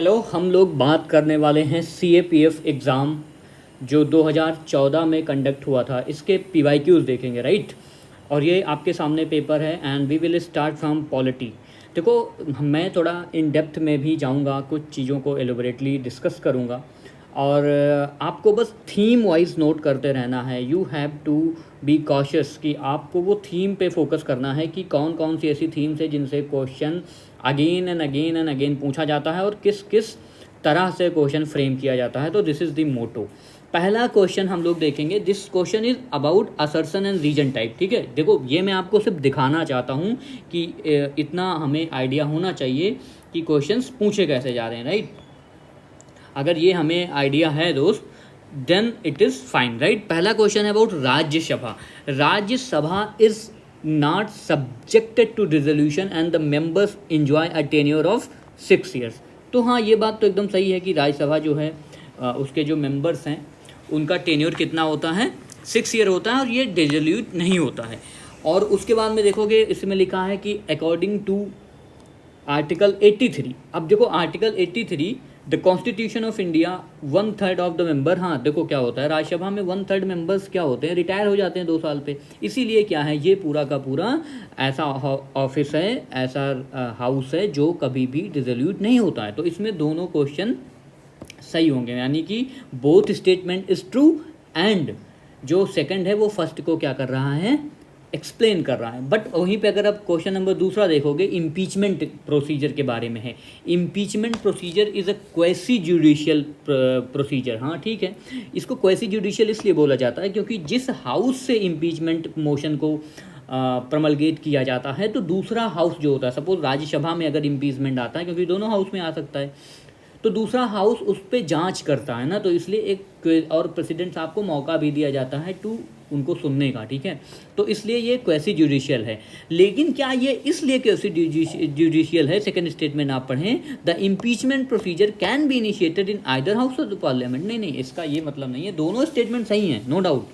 Hello, हम लोग बात करने वाले हैं CAPF एग्ज़ाम जो 2014 में कंडक्ट हुआ था। इसके PYQs देखेंगे, राइट। और ये आपके सामने पेपर है and we will start from polity. देखो, मैं थोड़ा इन डेप्थ में भी जाऊंगा, कुछ चीज़ों को एलोबरेटली डिस्कस करूंगा और आपको बस थीम वाइज नोट करते रहना है। You have to be cautious कि आपको वो थीम पे फोकस करना है कि कौन कौन सी ऐसी थीम्स है जिनसे क्वेश्चन अगेन एंड अगेन पूछा जाता है और किस किस तरह से क्वेश्चन फ्रेम किया जाता है। तो दिस इज़ द मोटो। पहला क्वेश्चन हम लोग देखेंगे। This question is about assertion and reason type. ठीक है, देखो ये मैं आपको सिर्फ दिखाना चाहता हूँ कि इतना हमें आइडिया होना चाहिए कि क्वेश्चंस पूछे कैसे जा रहे हैं, राइट। अगर ये हमें आइडिया है दोस्त, then it is fine, right. पहला क्वेश्चन है about Rajya Sabha. Rajya Sabha is not subjected to resolution and the members enjoy a tenure of 6 years। तो हाँ, ये बात तो एकदम सही है कि राज्यसभा जो है उसके जो मेंबर्स हैं उनका टेन्योर कितना होता है, 6 year होता है और ये डिजोल्यूट नहीं होता है। और उसके बाद में देखोगे इसमें लिखा है कि अकॉर्डिंग टू आर्टिकल 83। अब देखो article 83, the constitution of India 1/3 of the member. हाँ देखो क्या होता है, राज्यसभा में 1/3 मेंबर्स क्या होते हैं, रिटायर हो जाते हैं 2 साल पे। इसीलिए क्या है, ये पूरा का पूरा ऐसा ऑफिस है, ऐसा हाउस है जो कभी भी डिसोल्यूट नहीं होता है। तो इसमें दोनों क्वेश्चन सही होंगे, यानी कि both statement is true and जो सेकंड है वो फर्स्ट को क्या कर रहा है, एक्सप्लेन कर रहा है। बट वहीं पे अगर आप क्वेश्चन नंबर दूसरा देखोगे, इम्पीचमेंट प्रोसीजर के बारे में है। Impeachment procedure is a quasi judicial procedure. हाँ ठीक है, इसको क्वेसी जुडिशियल इसलिए बोला जाता है क्योंकि जिस हाउस से इम्पीचमेंट मोशन को प्रमलगेट किया जाता है, तो दूसरा हाउस जो होता है, सपोज राज्यसभा में अगर इम्पीचमेंट आता है, क्योंकि दोनों हाउस में आ सकता है, तो दूसरा हाउस उस पर जांच करता है ना, तो इसलिए एक और प्रेसिडेंट साहब को मौका भी दिया जाता है टू उनको सुनने का। ठीक है, तो इसलिए ये क्वेसी जुडिशियल है। लेकिन क्या ये इसलिए क्वेसी जुडिशियल है, सेकंड स्टेटमेंट आप पढ़ें, the impeachment procedure can be initiated in either house of the parliament. नहीं, इसका ये मतलब नहीं है, दोनों स्टेटमेंट सही हैं, no doubt.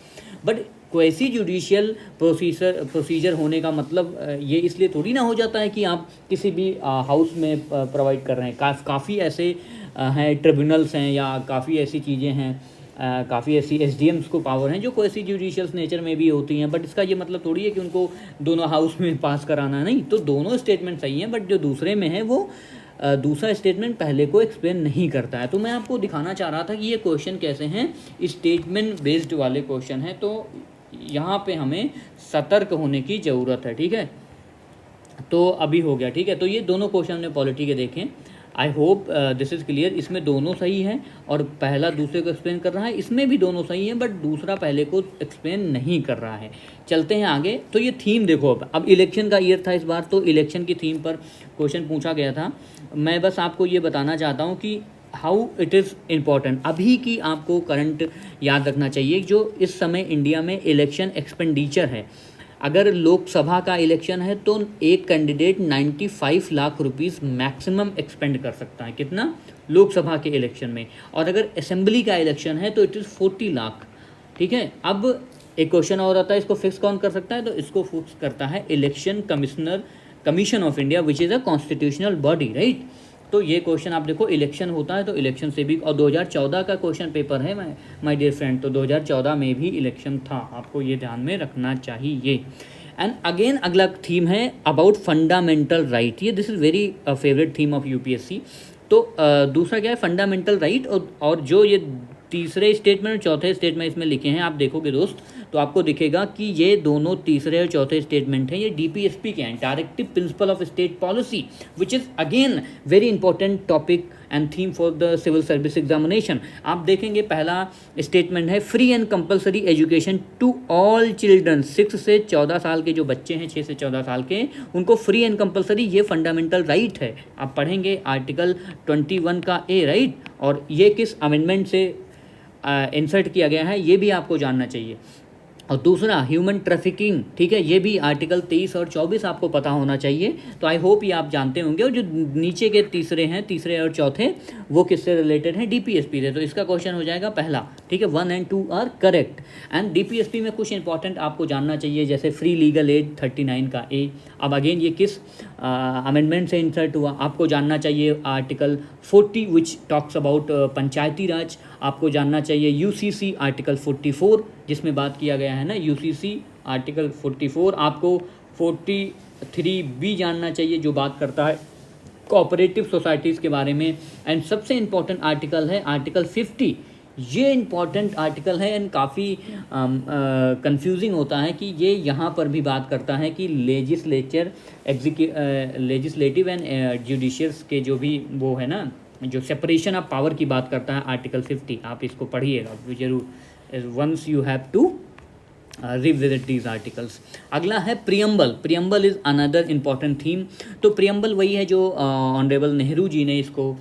But quasi judicial procedure होने का मतलब ये इसलिए थोड़ी ना हो जाता है कि आप किसी भी हाउस में प्रोवाइड कर रहे हैं। काफ़ी ऐसे हैं ट्रिब्यूनल्स हैं या काफ़ी ऐसी चीज़ें हैं, काफ़ी ऐसी SDMs को पावर हैं जो क्वेसी जुडिशियल नेचर में भी होती हैं। बट इसका ये मतलब थोड़ी है कि उनको दोनों हाउस में पास कराना, नहीं। तो दोनों स्टेटमेंट सही हैं, बट जो दूसरे में है वो दूसरा स्टेटमेंट पहले को एक्सप्लेन नहीं करता है। तो मैं आपको दिखाना चाह रहा था कि ये क्वेश्चन कैसे हैं, स्टेटमेंट बेस्ड वाले क्वेश्चन हैं। तो यहाँ पे हमें सतर्क होने की ज़रूरत है, ठीक है। तो अभी हो गया, ठीक है। तो ये दोनों क्वेश्चन हमने पॉलिटी के देखें। I hope this is clear. इसमें दोनों सही हैं और पहला दूसरे को एक्सप्लेन कर रहा है, इसमें भी दोनों सही हैं, बट दूसरा पहले को एक्सप्लेन नहीं कर रहा है। चलते हैं आगे। तो ये थीम देखो, अब इलेक्शन का ईयर था इस बार, तो इलेक्शन की थीम पर क्वेश्चन पूछा गया था। मैं बस आपको ये बताना चाहता हूँ कि हाउ इट इज़ इम्पॉर्टेंट। अभी की आपको करंट याद रखना चाहिए, जो इस समय इंडिया में इलेक्शन एक्सपेंडिचर है। अगर लोकसभा का इलेक्शन है तो एक candidate 95 lakh rupees maximum expand कर सकता है। कितना? लोकसभा के इलेक्शन में। और अगर असेंबली का इलेक्शन है तो इट इज़ 40 लाख। ठीक है, अब एक क्वेश्चन और आता है, इसको फिक्स कौन कर सकता है? तो इसको फिक्स करता है election commission of India, which is a constitutional body, right. तो ये क्वेश्चन आप देखो, इलेक्शन होता है तो इलेक्शन से भी, और 2014 का क्वेश्चन पेपर है माय डियर फ्रेंड, तो 2014 में भी इलेक्शन था, आपको ये ध्यान में रखना चाहिए। एंड अगेन अगला थीम है अबाउट फंडामेंटल राइट। ये this is very favourite theme of UPSC। तो दूसरा क्या है, फंडामेंटल राइट। और जो ये तीसरे स्टेटमेंट और चौथे स्टेटमेंट इसमें लिखे हैं, आप देखोगे दोस्त तो आपको दिखेगा कि ये दोनों तीसरे और चौथे स्टेटमेंट हैं, ये DPSP के हैं, directive principle of state policy, which is again very important topic and theme for the civil service examination. आप देखेंगे पहला स्टेटमेंट है free and compulsory education to all children. 6 से 14 साल के जो बच्चे हैं, 6 से 14 साल के, उनको फ्री एंड कंपलसरी, ये फंडामेंटल राइट है। आप पढ़ेंगे आर्टिकल 21 का A, राइट। और ये किस अमेंडमेंट से इंसर्ट किया गया है, ये भी आपको जानना चाहिए। और दूसरा ह्यूमन ट्रैफिकिंग, ठीक है, ये भी आर्टिकल 23 और 24 आपको पता होना चाहिए। तो आई होप ये आप जानते होंगे। और जो नीचे के तीसरे हैं, तीसरे और चौथे, वो किससे रिलेटेड हैं? डीपीएसपी से। तो इसका क्वेश्चन हो जाएगा पहला, ठीक है, 1 and 2 are correct. And DPSP में कुछ इंपॉर्टेंट आपको जानना चाहिए, जैसे फ्री लीगल एड 39 का ए। अब अगेन ये किस अमेंडमेंट से इंसर्ट हुआ? आपको जानना चाहिए आर्टिकल 40 विच टॉक्स अबाउट पंचायती राज। आपको जानना चाहिए यूसीसी आर्टिकल 44 जिसमें बात किया गया है ना, यूसीसी आर्टिकल 44। आपको 43 भी जानना चाहिए जो बात करता है कोऑपरेटिव सोसाइटीज़ के बारे में। एंड सबसे इम्पॉर्टेंट आर्टिकल है आर्टिकल 50। ये इम्पॉर्टेंट आर्टिकल है एंड काफ़ी कंफ्यूजिंग होता है कि ये यहाँ पर भी बात करता है कि लेजिस्लेटिव एंड जुडिशियस के जो भी वो है ना, जो सेपरेशन ऑफ पावर की बात करता है आर्टिकल 50। आप इसको पढ़िएगा जरूर, once you have to revisit these articles. अगला है preamble. Preamble is another important theme. तो प्रियम्बल वही है जो ऑनरेबल नेहरू जी ने इसको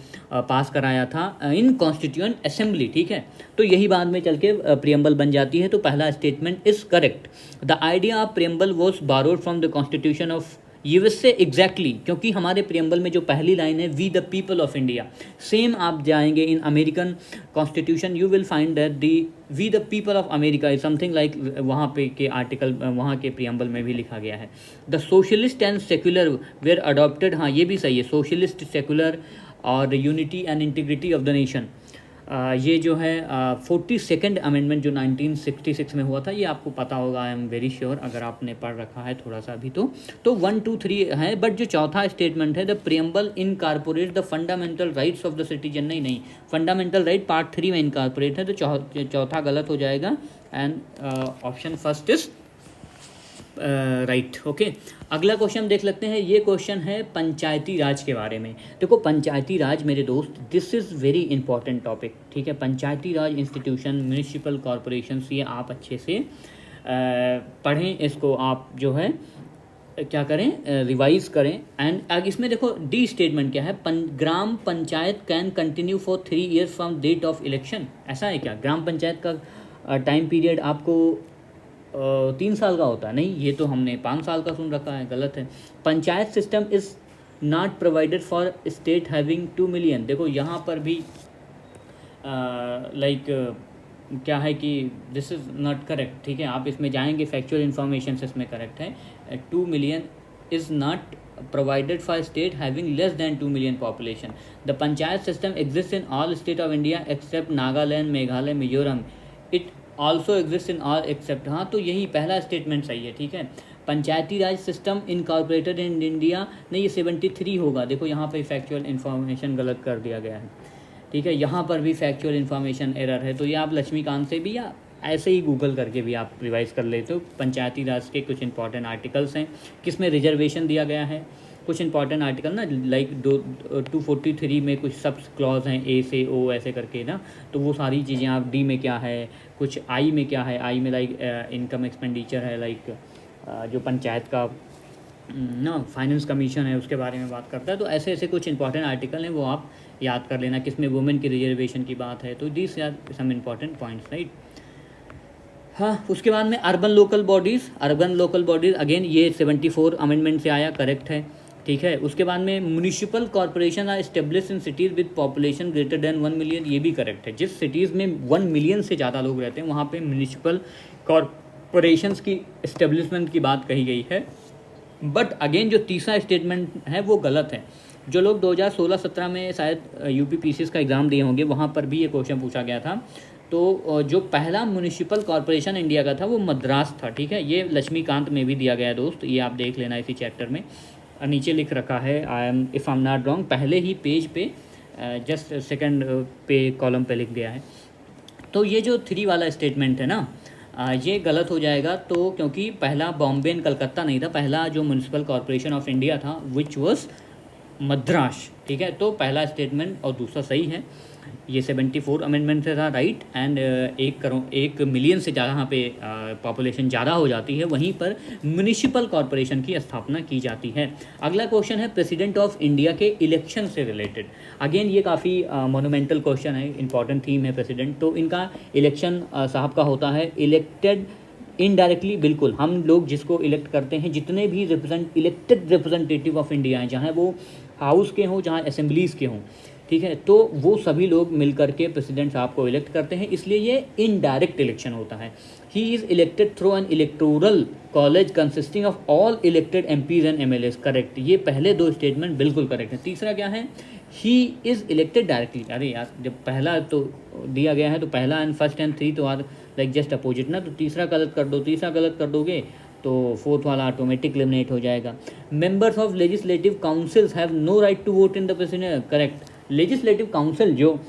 पास कराया था इन कॉन्स्टिट्यूएंट असेंबली, ठीक है। तो यही बाद में चल के प्रियम्बल बन जाती है। तो पहला statement is correct. The idea of preamble was borrowed from the constitution of USA exactly, क्योंकि हमारे प्रियम्बल में जो पहली लाइन है we the people of India, same आप जाएंगे in American constitution you will find that the we the people of America is something like, वहाँ पे के आर्टिकल वहाँ के प्रियम्बल में भी लिखा गया है। The socialist and secular were adopted, हाँ ये भी सही है, सोशलिस्ट सेक्युलर और unity and integrity of the nation. ये जो है 42nd अमेंडमेंट जो 1966 में हुआ था, ये आपको पता होगा, आई एम वेरी श्योर, अगर आपने पढ़ रखा है थोड़ा सा भी। तो 1, 2, 3 है। बट जो चौथा स्टेटमेंट है the preamble incorporate the fundamental rights of the citizen, नहीं, फंडामेंटल राइट पार्ट 3 में इनकॉर्पोरेट है, तो चौथा गलत हो जाएगा। And option first is right. Okay, अगला क्वेश्चन देख लेते हैं। ये क्वेश्चन है पंचायती राज के बारे में। देखो पंचायती राज मेरे दोस्त, this is very important topic, ठीक है। पंचायती राज इंस्टीट्यूशन, म्यूनिसिपल कॉरपोरेशंस, ये आप अच्छे से पढ़ें, इसको आप जो है क्या करें, रिवाइज करें। एंड इसमें देखो डी स्टेटमेंट क्या है, ग्राम panchayat can continue for 3 years from date of election. ऐसा है क्या? ग्राम पंचायत का टाइम पीरियड आपको 3 साल का होता है? नहीं, ये तो हमने 5 साल का सुन रखा है, गलत है। Panchayat system is not provided for state having 2 million। देखो यहाँ पर भी क्या है कि दिस इज़ नॉट करेक्ट, ठीक है। आप इसमें जाएंगे, फैक्चुअल इन्फॉर्मेशन से इसमें करेक्ट है। 2 million is not provided for state having less than 2 million population. The panchayat system exists in all state of India except Nagaland, Meghalaya, Mizoram. It also exists in all except, हाँ तो यही पहला statement सही है, ठीक है। पंचायती राज system incorporated in India, नहीं ये 73 होगा। देखो यहाँ पे फैक्चुअल इन्फॉर्मेशन गलत कर दिया गया है, ठीक है। यहाँ पर भी फैक्चुअल इन्फॉर्मेशन एरर है। तो ये आप लक्ष्मीकांत से भी या ऐसे ही गूगल करके भी आप रिवाइज कर लेते हो। पंचायती राज के कुछ इंपॉर्टेंट आर्टिकल्स हैं, किसमें रिजर्वेशन दिया गया है, कुछ इंपॉर्टेंट आर्टिकल ना, लाइक 243 में कुछ सब क्लॉज हैं, ए से ओ ऐसे करके ना, तो वो सारी चीज़ें आप डी में क्या है, कुछ आई में क्या है, आई में लाइक इनकम एक्सपेंडिचर है, लाइक जो पंचायत का ना फाइनेंस कमीशन है उसके बारे में बात करता है। तो ऐसे ऐसे कुछ इंपॉर्टेंट आर्टिकल हैं, वो आप याद कर लेना, किसमें वुमेन की रिजर्वेशन की बात है। तो these are some important points, right. हाँ, उसके बाद में अर्बन लोकल बॉडीज़ अगेन ये 74 अमेंडमेंट से आया, करेक्ट है, ठीक है। उसके बाद में municipal corporation are establish in cities with population greater than 1 million, ये भी करेक्ट है। जिस सिटीज़ में 1 million से ज़्यादा लोग रहते हैं वहाँ पे म्यूनिसिपल कॉर्पोरेशंस की एस्टेब्लिशमेंट की बात कही गई है। बट अगेन जो तीसरा स्टेटमेंट है वो गलत है। जो लोग 2016-17 में शायद यूपीपीसीएस का एग्ज़ाम दिए होंगे, वहाँ पर भी ये क्वेश्चन पूछा गया था। तो जो पहला म्यूनिसिपल कॉर्पोरेशन इंडिया का था वो मद्रास था, ठीक है। ये लक्ष्मीकांत में भी दिया गया है दोस्त, ये आप देख लेना इसी चैप्टर में, नीचे लिख रखा है, I am if I am not wrong, पहले ही पेज पे जस्ट सेकंड पे कॉलम पे लिख गया है। तो ये जो 3 वाला स्टेटमेंट है ना, ये गलत हो जाएगा। तो क्योंकि पहला बॉम्बे एंड कलकत्ता नहीं था, पहला जो म्यूनिसिपल कॉर्पोरेशन ऑफ इंडिया था विच वॉज मद्रास, ठीक है। तो पहला स्टेटमेंट और दूसरा सही है। ये 74 अमेंडमेंट से था, राइट। एंड 1 मिलियन से ज़्यादा यहाँ पे पॉपुलेशन ज़्यादा हो जाती है, वहीं पर म्यूनिसिपल कॉर्पोरेशन की स्थापना की जाती है। अगला क्वेश्चन है प्रेसिडेंट ऑफ इंडिया के इलेक्शन से रिलेटेड। अगेन ये काफ़ी मोनूमेंटल क्वेश्चन है, इंपॉर्टेंट थीम है प्रेसिडेंट। तो इनका इलेक्शन साहब का होता है इलेक्टेड इनडायरेक्टली बिल्कुल, हम लोग जिसको इलेक्ट करते हैं, जितने भी इलेक्टेड रिप्रेजेंटेटिव ऑफ इंडिया हैं, चाहे वो हाउस के हों, चाहे असेंबलीज़ के हों, ठीक है, तो वो सभी लोग मिल करके प्रेसिडेंट साहब को इलेक्ट करते हैं, इसलिए ये इनडायरेक्ट इलेक्शन होता है। He is elected through an electoral college consisting of all elected MPs and MLAs। Correct, ये पहले दो स्टेटमेंट बिल्कुल करेक्ट है। तीसरा क्या है, ही इज़ इलेक्टेड डायरेक्टली। अरे यार, जब पहला तो दिया गया है तो पहला एंड फर्स्ट एंड थ्री तो आर लाइक जस्ट अपोजिट ना, तो तीसरा गलत कर दो, तीसरा गलत कर दोगे तो फोर्थ वाला ऑटोमेटिक एलिमिनेट हो जाएगा। Members of legislative councils have no right to vote in the president. Correct, legislative council जो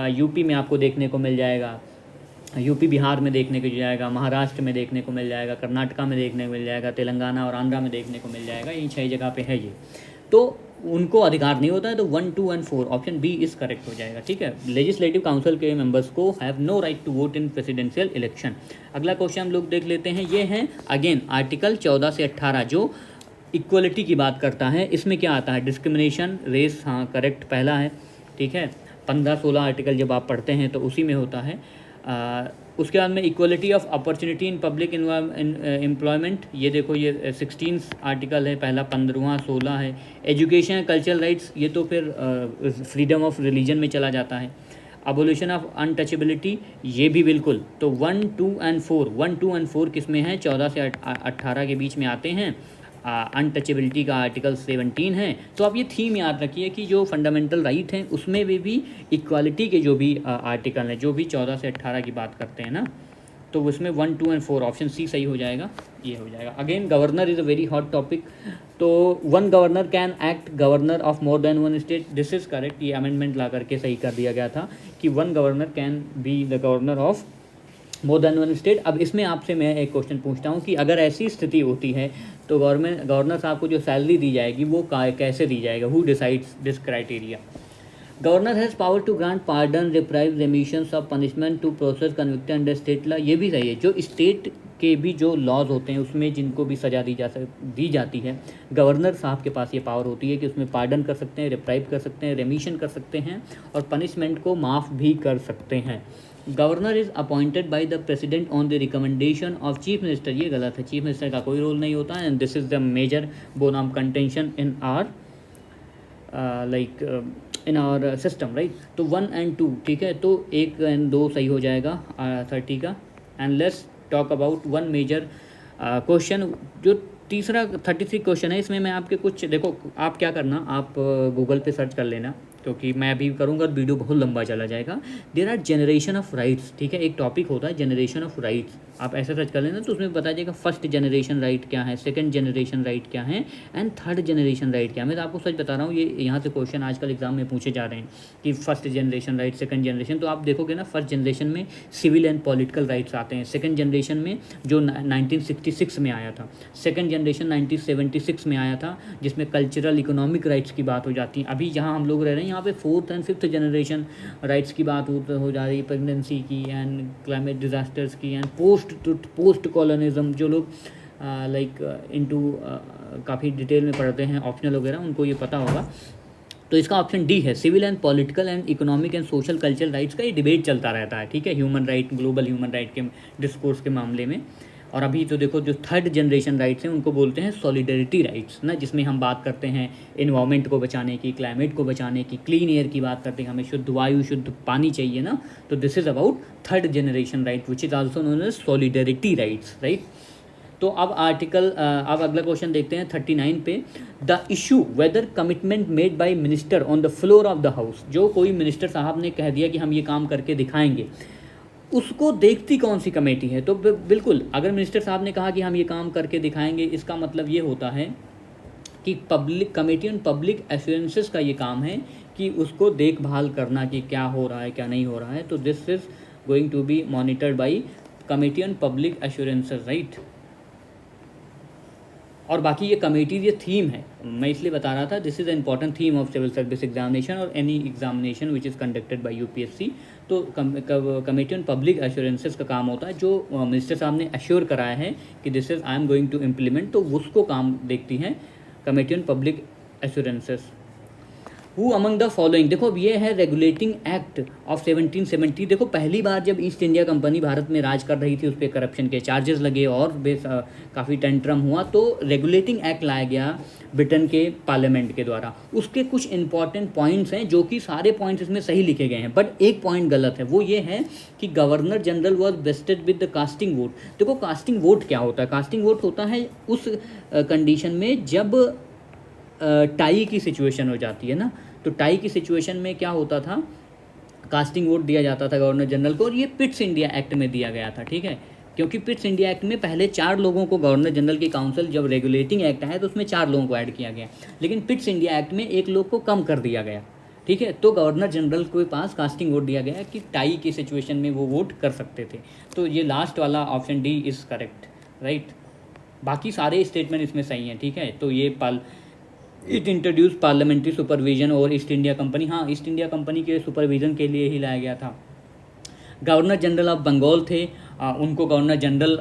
यूपी में आपको देखने को मिल जाएगा, यूपी बिहार में देखने को जाएगा, महाराष्ट्र में देखने को मिल जाएगा, कर्नाटका में देखने को मिल जाएगा, तेलंगाना और आंध्रा में देखने को मिल जाएगा, यही 6 जगह पे है ये, तो उनको अधिकार नहीं होता है। तो 1, 2 एंड 4 ऑप्शन बी इस करेक्ट हो जाएगा, ठीक है। लेजिस्लेटिव काउंसिल के मेंबर्स को have no right to vote in presidential election. अगला क्वेश्चन हम लोग देख लेते हैं, ये है अगेन आर्टिकल 14 से 18 जो इक्वलिटी की बात करता है। इसमें क्या आता है, डिस्क्रिमिनेशन, रेस, हाँ करेक्ट पहला है, ठीक है। 15-16 आर्टिकल जब आप पढ़ते हैं तो उसी में होता है। उसके बाद में equality of opportunity in public employment, ये देखो ये 16 आर्टिकल है पहला, 15वां 16 है। एजुकेशन कल्चरल राइट्स, ये तो फिर फ्रीडम ऑफ रिलीजन में चला जाता है। अबोल्यूशन ऑफ अनटचेबिलिटी, ये भी बिल्कुल। तो 1, 2 एंड 4 किस में है, 14 से 18 के बीच में आते हैं। अनटचेबिलिटी का आर्टिकल 17 है। तो आप ये थीम याद रखिए कि जो फंडामेंटल राइट हैं उसमें भी इक्वालिटी के जो भी आर्टिकल हैं, जो भी 14 से 18 की बात करते हैं ना, तो उसमें 1, 2 एंड 4 ऑप्शन सी सही हो जाएगा, ये हो जाएगा। Again governor is a very hot topic. तो 1 governor can act governor of more than 1 state, this is correct. ये अमेंडमेंट ला करके सही कर दिया गया था कि 1 governor can be the governor of more than 1 state. अब इसमें आपसे मैं एक क्वेश्चन पूछता हूँ कि अगर ऐसी स्थिति होती है तो गवर्नर साहब को जो सैलरी दी जाएगी वो कैसे दी जाएगा, who decides this criteria. Governor has power to grant pardon, reprieve, remissions of punishment to process convicted under state law, ये भी सही है। जो स्टेट के भी जो लॉज होते हैं उसमें जिनको भी सज़ा दी जाती है, गवर्नर साहब के पास ये पावर होती है कि उसमें पार्डन कर सकते हैं, रिप्राइव कर सकते हैं, रेमिशन कर सकते हैं और पनिशमेंट को माफ़ भी कर सकते हैं। Governor is appointed by the president on the recommendation of chief minister, ये गलत है, चीफ मिनिस्टर का कोई रोल नहीं होता है। And this is the major bone of contention in are in our system, right. तो 1 एंड 2, ठीक है, तो 1 एंड 2 सही हो जाएगा 30 का। And let's talk about one major question, जो तीसरा 33 क्वेश्चन है। इसमें मैं आपके कुछ, देखो आप क्या करना, आप गूगल पे सर्च कर लेना, क्योंकि मैं अभी करूँगा तो वीडियो बहुत लंबा चला जाएगा। There are generation of rights, ठीक है, एक टॉपिक होता है जनरेशन ऑफ राइट्स, आप ऐसे सर्च कर लेना तो उसमें बता जाएगा फर्स्ट जनरेशन राइट क्या है, सेकंड जनरेशन राइट क्या है एंड थर्ड जनरेशन राइट क्या है। मैं तो आपको सच बता रहा हूँ, ये यहाँ से क्वेश्चन आजकल एग्जाम में पूछे जा रहे हैं कि first generation right, second generation. तो आप देखोगे ना, फर्स्ट जनरेशन में सिविल एंड पॉलिटिकल राइट्स आते हैं, सेकंड जनरेशन में जो 1966 में आया था, सेकंड जनरेशन 1976 में आया था, जिसमें कल्चरल इकोनॉमिक राइट्स की बात हो जाती है। अभी जहाँ हम लोग रह रहे हैं यहाँ पे 4th and 5th generation rights की बात हो जा रही है, प्रेगनेंसी की एंड क्लाइमेट डिजास्टर्स की एंड पोस्ट कॉलोनिज्म। जो लोग इनटू काफ़ी डिटेल में पढ़ते हैं, ऑप्शनल वगैरह, उनको ये पता होगा। तो इसका ऑप्शन डी है, civil and political and economic and social cultural rights का ये डिबेट चलता रहता है, ठीक है, human right, global human right के डिस्कोर्स के मामले में। और अभी तो देखो जो थर्ड जनरेशन राइट्स हैं उनको बोलते हैं सॉलिडरिटी राइट्स ना, जिसमें हम बात करते हैं इन्वायरमेंट को बचाने की, क्लाइमेट को बचाने की, क्लीन एयर की बात करते हैं, हमें शुद्ध वायु, शुद्ध पानी चाहिए ना। तो this is about third generation right which is also known as solidarity rights, right. तो अब अब अगला क्वेश्चन देखते हैं 39 पे। The issue whether commitment made by minister on the floor of the house, जो कोई मिनिस्टर साहब ने कह दिया कि हम ये काम करके दिखाएंगे, उसको देखती कौन सी कमेटी है। तो बिल्कुल, अगर मिनिस्टर साहब ने कहा कि हम ये काम करके दिखाएंगे, इसका मतलब ये होता है कि public committee on public assurances का ये काम है कि उसको देखभाल करना कि क्या हो रहा है, क्या नहीं हो रहा है। तो this is going to be monitored by committee on public assurances, right. और बाकी ये कमेटी ये थीम है, मैं इसलिए बता रहा था, this is important theme of civil service examination और any examination which is conducted by UPSC. तो कमेटी ऑन पब्लिक एश्योरेंसेस का काम होता है, जो मिनिस्टर साहब ने एश्योर कराया है कि this is I am going to implement, तो उसको काम देखती हैं committee on public assurances. Who among the following, देखो अब ये है रेगुलेटिंग एक्ट ऑफ 1770। देखो पहली बार जब ईस्ट इंडिया कंपनी भारत में राज कर रही थी, उस पर करप्शन के चार्जेस लगे और काफ़ी टेंट्रम हुआ, तो रेगुलेटिंग एक्ट लाया गया ब्रिटेन के पार्लियामेंट के द्वारा। उसके कुछ इंपॉर्टेंट पॉइंट्स हैं, जो कि सारे पॉइंट्स इसमें सही लिखे गए हैं, बट एक पॉइंट गलत है। वो ये है कि governor general was wasted with the casting vote. देखो कास्टिंग वोट क्या होता है? कास्टिंग वोट होता है उस कंडीशन में जब टाई की सिचुएशन हो जाती है ना, तो टाई की सिचुएशन में क्या होता था, कास्टिंग वोट दिया जाता था गवर्नर जनरल को, और ये पिट्स इंडिया एक्ट में दिया गया था, ठीक है। क्योंकि पिट्स इंडिया एक्ट में पहले 4 लोगों को गवर्नर जनरल की काउंसिल, जब रेगुलेटिंग एक्ट आया तो उसमें 4 लोगों को ऐड किया गया, लेकिन पिट्स इंडिया एक्ट में 1 लोग को कम कर दिया गया, ठीक है। तो गवर्नर जनरल के पास कास्टिंग वोट दिया गया कि टाई की सिचुएशन में वो वोट कर सकते थे। तो ये लास्ट वाला option D is correct, right. बाकी सारे स्टेटमेंट इसमें सही हैं, ठीक है। तो ये इट इंट्रोड्यूस पार्लियामेंट्री सुपरविजन और ईस्ट इंडिया कंपनी, हाँ ईस्ट इंडिया कंपनी के सुपरविजन के लिए ही लाया गया था। गवर्नर जनरल ऑफ बंगाल थे, उनको गवर्नर जनरल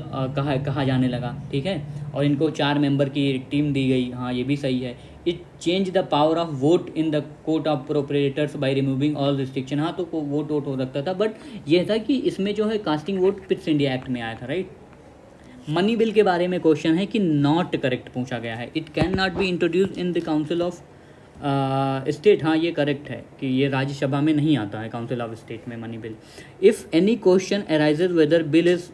कहा जाने लगा, ठीक है। और इनको 4 मेंबर की टीम दी गई, हाँ ये भी सही है। It change the power of vote in the court of proprietors by removing all restriction, हाँ तो वोट हो सकता था, बट यह था कि इसमें जो है casting vote Pitt's India act में आया था, राइट। मनी बिल के बारे में क्वेश्चन है कि नॉट करेक्ट पूछा गया है। It can not be introduce in the council of state, हाँ ये करेक्ट है कि ये राज्यसभा में नहीं आता है काउंसिल ऑफ स्टेट में money bill. If any question arises whether bill is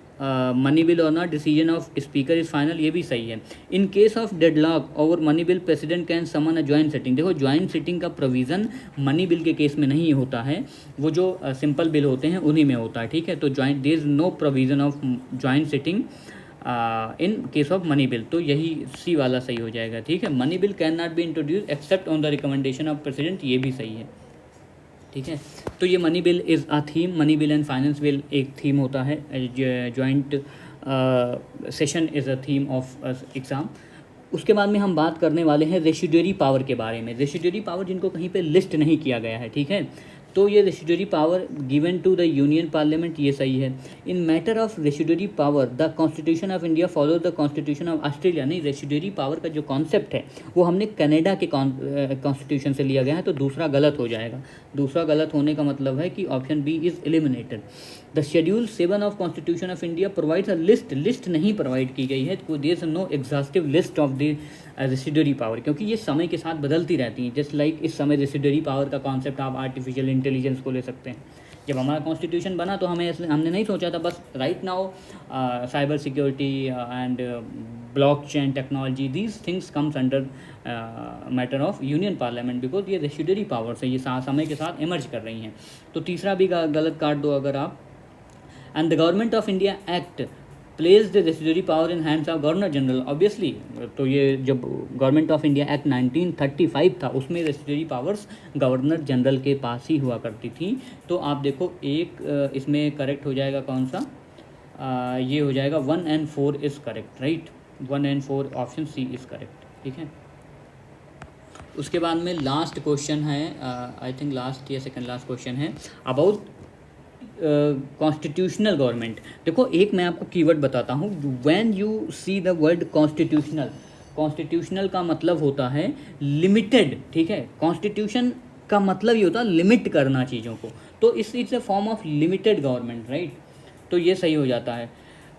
money bill और not, decision of speaker is final, ये भी सही है। In case of deadlock over money bill, president can summon a joint sitting. देखो joint sitting का provision money bill के case में नहीं होता है, वो जो सिंपल बिल होते हैं उन्हीं में होता है, ठीक है। तो joint, there is no provision of joint sitting in case of money bill, तो यही सी वाला सही हो जाएगा, ठीक है। Money bill can not be introduce except on the recommendation of president, ये भी सही है, ठीक है। तो ये money bill is a theme, money bill and finance bill एक थीम होता है, joint session is a theme of exam. उसके बाद में हम बात करने वाले हैं रेसिड्यूरी पावर के बारे में। रेसिड्यूरी पावर जिनको कहीं पे लिस्ट नहीं किया गया है, ठीक है, तो ये residuary power given to the union parliament, ये सही है। In matter of residuary power the constitution of India follow the constitution of Australia. नहीं, रेसिड्यूरी पावर का जो कॉन्सेप्ट है वो हमने कनाडा के कॉन्स्टिट्यूशन से लिया गया है, तो दूसरा गलत हो जाएगा। दूसरा गलत होने का मतलब है कि option B is eliminated. The schedule 7 of constitution of India provides a list नहीं प्रोवाइड की गई है, तो there is no exhaustive list of the residuary power, क्योंकि ये समय के साथ बदलती रहती हैं। जस्ट लाइक इस समय रेसिड्यूरी पावर का कॉन्सेप्ट आप आर्टिफिशियल इंटेलिजेंस को ले सकते हैं। जब हमारा कॉन्स्टिट्यूशन बना तो हमने नहीं सोचा था बस right now cyber security and blockchain technology, these things comes under matter of union parliament, because ये रेसिड्यूरी पावर से ये समय के साथ इमर्ज कर रही हैं। तो तीसरा भी गलत काट दो अगर आप। And the government of India act place the residuary power in hands of governor general, obviously. तो ये जब गवर्नमेंट ऑफ इंडिया एक्ट 1935 था, उसमें रेसिड्यूरी पावर्स गवर्नर जनरल के पास ही हुआ करती थी। तो आप देखो एक इसमें करेक्ट हो जाएगा कौन सा, ये हो जाएगा 1 and 4 is correct, right. 1 and 4 option C is correct, ठीक है। उसके बाद में लास्ट क्वेश्चन है, आई थिंक लास्ट या सेकंड लास्ट क्वेश्चन है अबाउट कॉन्स्टिट्यूशनल गवर्नमेंट। देखो एक मैं आपको कीवर्ड बताता हूँ, when you see the word constitutional, constitutional का मतलब होता है लिमिटेड, ठीक है। कॉन्स्टिट्यूशन का मतलब ये होता है लिमिट करना चीज़ों को, तो it's a form of limited government, right. तो ये सही हो जाता है।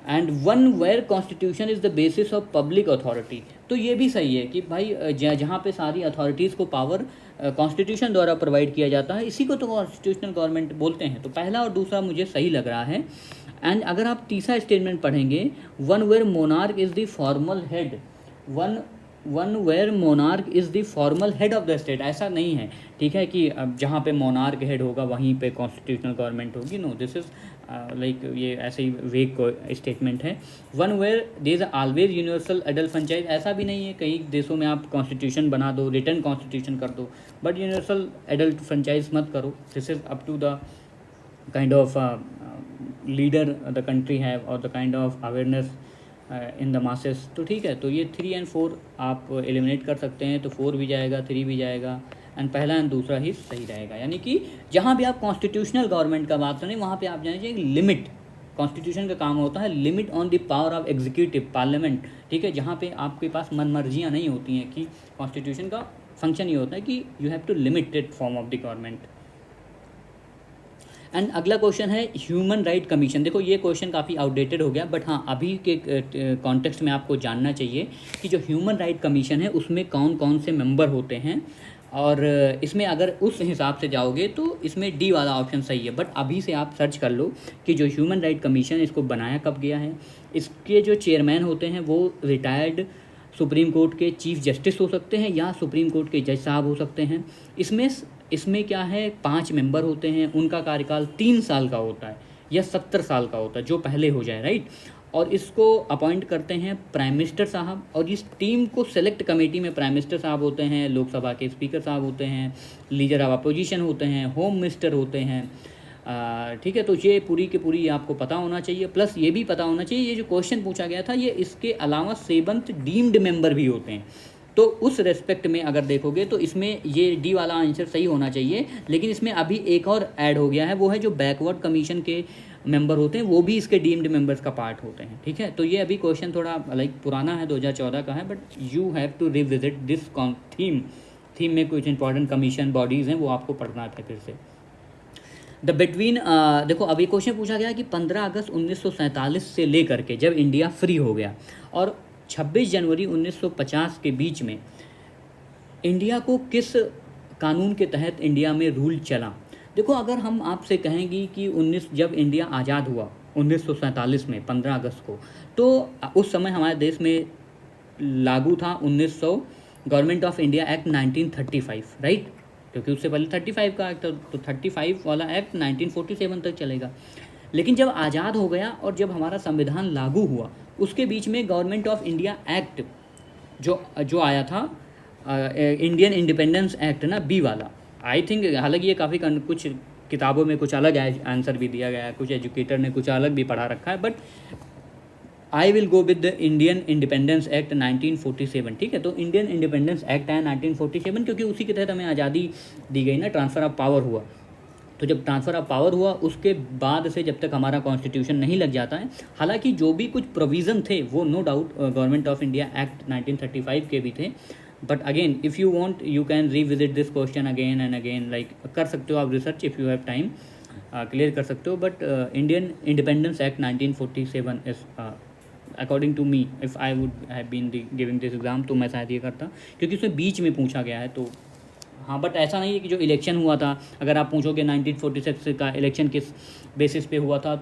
And one where constitution is the basis of public authority, तो ये भी सही है कि भाई जहाँ पे सारी अथॉरिटीज़ को पावर कॉन्स्टिट्यूशन द्वारा प्रोवाइड किया जाता है, इसी को तो कॉन्स्टिट्यूशनल गवर्नमेंट बोलते हैं। तो पहला और दूसरा मुझे सही लग रहा है। एंड अगर आप तीसरा स्टेटमेंट पढ़ेंगे, one where monarch is the formal head, one where monarch is the formal head of the state, ऐसा नहीं है, ठीक है, कि अब जहाँ पे मोनार्क हेड होगा वहीं पे कॉन्स्टिट्यूशनल गवर्नमेंट होगी। नो, दिस इज़ लाइक ये ऐसे ही वेग स्टेटमेंट है। One where there is always universal adult franchise, ऐसा भी नहीं है। कई देशों में आप कॉन्स्टिट्यूशन बना दो, रिटर्न कॉन्स्टिट्यूशन कर दो, बट यूनिवर्सल एडल्ट फ्रेंचाइज मत करो। This is up to the kind of leader the country have और the kind of awareness in the masses. तो ठीक है, तो ये 3 and 4 आप एलिमिनेट कर सकते हैं, तो 4 भी जाएगा, 3 भी जाएगा, एंड पहला एंड दूसरा ही सही रहेगा। यानी कि जहाँ भी आप कॉन्स्टिट्यूशनल गवर्नमेंट का बात करें वहाँ पे आप जाने चाहिए लिमिट, कॉन्स्टिट्यूशन का काम होता है limit on the power of executive parliament, ठीक है, जहाँ पे आपके पास मनमर्जियाँ नहीं होती हैं कि कॉन्स्टिट्यूशन का फंक्शन ये होता है कि you have to limited form of the government. And अगला क्वेश्चन है ह्यूमन राइट कमीशन। देखो ये क्वेश्चन काफ़ी आउटडेटेड हो गया, बट हाँ अभी के कॉन्टेक्स्ट में आपको जानना चाहिए कि जो ह्यूमन राइट कमीशन है उसमें कौन कौन से मेंबर होते हैं, और इसमें अगर उस हिसाब से जाओगे तो इसमें डी वाला ऑप्शन सही है। बट अभी से आप सर्च कर लो कि जो ह्यूमन राइट कमीशन इसको बनाया कब गया है। इसके जो चेयरमैन होते हैं वो रिटायर्ड सुप्रीम कोर्ट के चीफ जस्टिस हो सकते हैं या सुप्रीम कोर्ट के जज साहब हो सकते हैं। इसमें क्या है 5 मेंबर होते हैं, उनका कार्यकाल 3 साल का होता है या 70 साल का होता है, जो पहले हो जाए, राइट। और इसको अपॉइंट करते हैं प्राइम मिनिस्टर साहब, और इस टीम को सेलेक्ट कमेटी में प्राइम मिनिस्टर साहब होते हैं, लोकसभा के स्पीकर साहब होते हैं, लीडर ऑफ अपोजिशन होते हैं, होम मिनिस्टर होते हैं। ठीक है, तो ये पूरी की पूरी आपको पता होना चाहिए। प्लस ये भी पता होना चाहिए ये जो क्वेश्चन पूछा गया था ये इसके अलावा 7th डीम्ड मेंबर भी होते हैं। तो उस रेस्पेक्ट में अगर देखोगे तो इसमें ये डी वाला आंसर सही होना चाहिए। लेकिन इसमें अभी एक और ऐड हो गया है, वो है जो बैकवर्ड कमीशन के मेंबर होते हैं वो भी इसके डीम्ड मेंबर्स का पार्ट होते हैं। ठीक है, तो ये अभी क्वेश्चन थोड़ा पुराना है, 2014 का है, but you have to revisit this theme में कुछ इंपॉर्टेंट कमीशन बॉडीज़ हैं वो आपको पढ़ना है फिर से। द बिटवीन देखो अभी क्वेश्चन पूछा गया कि 15 अगस्त 1947 से लेकर के जब इंडिया फ्री हो गया और 26 जनवरी 1950 के बीच में इंडिया को किस कानून के तहत इंडिया में रूल चला। देखो अगर हम आपसे कहेंगे कि जब इंडिया आज़ाद हुआ 1947 में 15 अगस्त को, तो उस समय हमारे देश में लागू था 1900 government of India act 1935, right, क्योंकि उससे पहले 35 का एक्ट था, तो 35 वाला एक्ट 1947 तक चलेगा। लेकिन जब आज़ाद हो गया और जब हमारा संविधान लागू हुआ उसके बीच में गवर्नमेंट ऑफ इंडिया एक्ट जो आया था, इंडियन इंडिपेंडेंस एक्ट ना, बी वाला, आई थिंक, हालांकि ये काफ़ी कुछ किताबों में कुछ अलग आंसर भी दिया गया है, कुछ एजुकेटर ने कुछ अलग भी पढ़ा रखा है, but I will go with the Indian independence act 1947। ठीक है, तो इंडियन इंडिपेंडेंस एक्ट है 1947 क्योंकि उसी के तहत हमें आज़ादी दी गई ना, ट्रांसफ़र ऑफ पावर हुआ। तो जब ट्रांसफ़र ऑफ पावर हुआ उसके बाद से जब तक हमारा कॉन्स्टिट्यूशन नहीं लग जाता है, हालांकि जो भी कुछ प्रोविज़न थे वो no doubt government of India act 1935 के भी थे, but again if you want you can revisit this question again and again, कर सकते हो आप research if you have time, clear कर सकते हो। But Indian independence act 1947 is according to me, if I would have been giving this exam तो मैं शायद ये करता, क्योंकि उसमें बीच में पूछा गया है। तो हाँ, बट ऐसा नहीं है कि जो इलेक्शन हुआ था, अगर आप पूछोगे 1946 का इलेक्शन किस बेसिस पे हुआ था,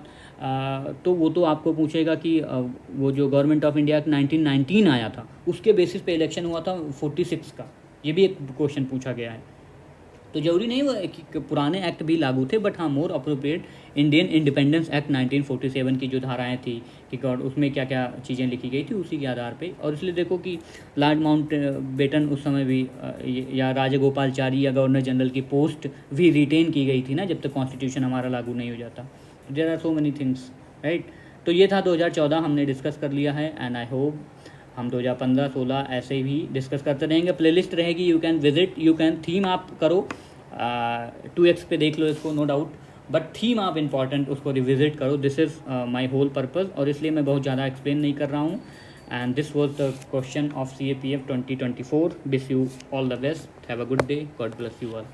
तो वो तो आपको पूछेगा कि वो जो गवर्नमेंट ऑफ इंडिया 1919 आया था उसके बेसिस पे इलेक्शन हुआ था 46 का, ये भी एक क्वेश्चन पूछा गया है। तो ज़रूरी नहीं वो कि पुराने एक्ट भी लागू थे, बट हाँ more appropriate Indian independence act 1947 की जो धाराएं थी कि उसमें क्या क्या चीज़ें लिखी गई थी उसी के आधार पे। और इसलिए देखो कि लॉर्ड माउंट बेटन उस समय भी या राजगोपालचारी या गवर्नर जनरल की पोस्ट भी रिटेन की गई थी ना, जब तक कॉन्स्टिट्यूशन हमारा लागू नहीं हो जाता। There are so many things, right. तो ये था 2014 हमने डिस्कस कर लिया है, एंड आई होप हम 2015-16 ऐसे भी डिस्कस करते रहेंगे। प्लेलिस्ट रहेगी, you can visit, you can theme आप करो, 2x पे देख लो इसको, नो डाउट, बट थीम आप इंपॉर्टेंट उसको रिविजिट करो। This is my whole purpose, और इसलिए मैं बहुत ज़्यादा एक्सप्लेन नहीं कर रहा हूँ। And this was the question of CAPF 2024। Wish you all the best, have a good day, God bless you all.